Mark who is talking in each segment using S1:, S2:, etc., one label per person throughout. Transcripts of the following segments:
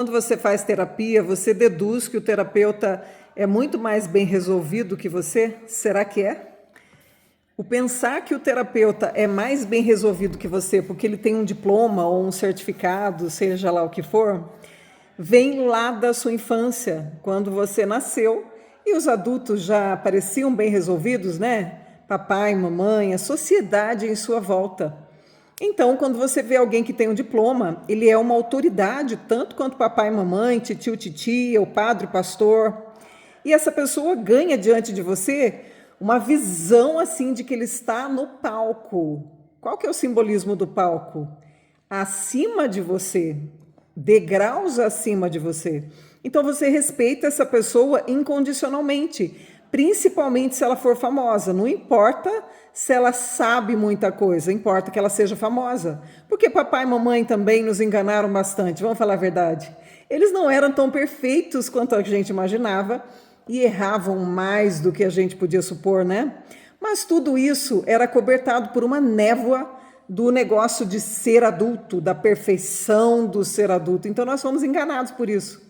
S1: Quando você faz terapia, você deduz que o terapeuta é muito mais bem resolvido que você? Será que é? O pensar que o terapeuta é mais bem resolvido que você porque ele tem um diploma ou um certificado, seja lá o que for, vem lá da sua infância, quando você nasceu e os adultos já pareciam bem resolvidos, né? Papai, mamãe, a sociedade em sua volta. Então, quando você vê alguém que tem um diploma, ele é uma autoridade, tanto quanto papai, mamãe, titio, titia, o padre, o pastor. E essa pessoa ganha diante de você uma visão assim de que ele está no palco. Qual que é o simbolismo do palco? Acima de você, degraus acima de você. Então você respeita essa pessoa incondicionalmente, principalmente se ela for famosa. Não importa se ela sabe muita coisa, importa que ela seja famosa. Porque papai e mamãe também nos enganaram bastante, vamos falar a verdade. Eles não eram tão perfeitos quanto a gente imaginava e erravam mais do que a gente podia supor, né? Mas tudo isso era cobertado por uma névoa do negócio de ser adulto, da perfeição do ser adulto. Então nós fomos enganados por isso.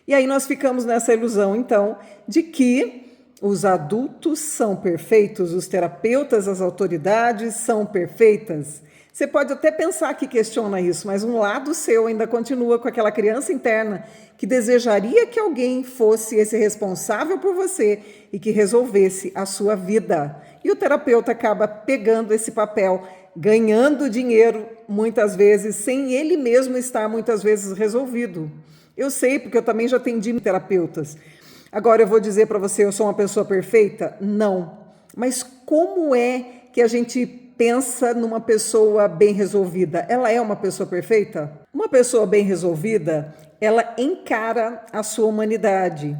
S1: E aí nós ficamos nessa ilusão, então, de que os adultos são perfeitos, os terapeutas, as autoridades são perfeitas. Você pode até pensar que questiona isso, mas um lado seu ainda continua com aquela criança interna que desejaria que alguém fosse esse responsável por você e que resolvesse a sua vida. E o terapeuta acaba pegando esse papel, ganhando dinheiro muitas vezes, sem ele mesmo estar muitas vezes resolvido. Eu sei, porque eu também já atendi terapeutas. Agora eu vou dizer para você, eu sou uma pessoa perfeita? Não. Mas como é que a gente pensa numa pessoa bem resolvida? Ela é uma pessoa perfeita? Uma pessoa bem resolvida, ela encara a sua humanidade.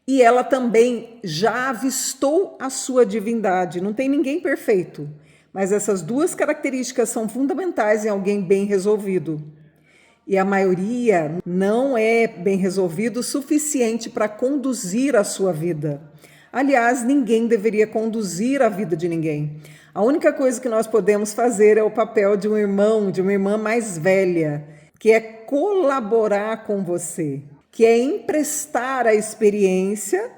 S1: E ela também já avistou a sua divindade. Não tem ninguém perfeito. Mas essas duas características são fundamentais em alguém bem resolvido. E a maioria não é bem resolvido o suficiente para conduzir a sua vida. Aliás, ninguém deveria conduzir a vida de ninguém. A única coisa que nós podemos fazer é o papel de um irmão, de uma irmã mais velha, que é colaborar com você, que é emprestar a experiência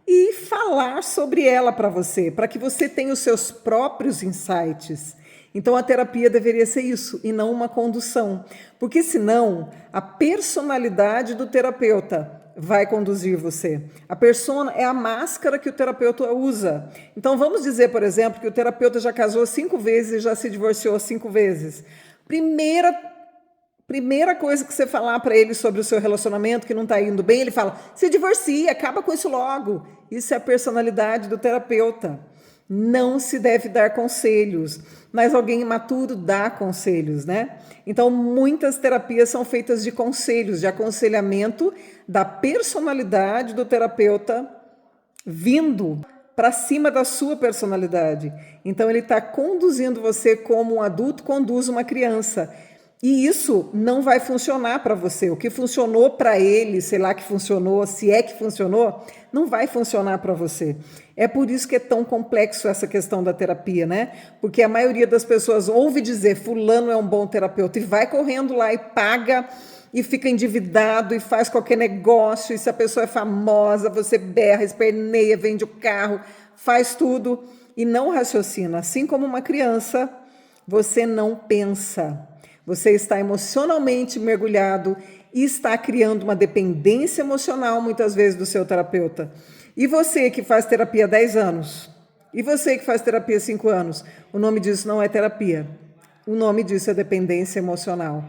S1: e falar sobre ela para você, para que você tenha os seus próprios insights. Então a terapia deveria ser isso e não uma condução, porque senão a personalidade do terapeuta vai conduzir você. A persona é a máscara que o terapeuta usa. Então vamos dizer, por exemplo, que o terapeuta já casou 5 vezes e já se divorciou 5 vezes. Primeira coisa que você falar para ele sobre o seu relacionamento que não está indo bem, ele fala, se divorcia, acaba com isso logo. Isso é a personalidade do terapeuta. Não se deve dar conselhos, mas alguém imaturo dá conselhos, né? Então, muitas terapias são feitas de conselhos, de aconselhamento da personalidade do terapeuta vindo para cima da sua personalidade. Então, ele está conduzindo você como um adulto conduz uma criança. E isso não vai funcionar para você. O que funcionou para ele, sei lá que funcionou, se é que funcionou, não vai funcionar para você. É por isso que é tão complexo essa questão da terapia, né? Porque a maioria das pessoas ouve dizer fulano é um bom terapeuta e vai correndo lá e paga e fica endividado e faz qualquer negócio. E se a pessoa é famosa, você berra, esperneia, vende o carro, faz tudo e não raciocina. Assim como uma criança, você não pensa. Você está emocionalmente mergulhado e está criando uma dependência emocional, muitas vezes, do seu terapeuta. E você que faz terapia há 10 anos? E você que faz terapia há 5 anos? O nome disso não é terapia. O nome disso é dependência emocional.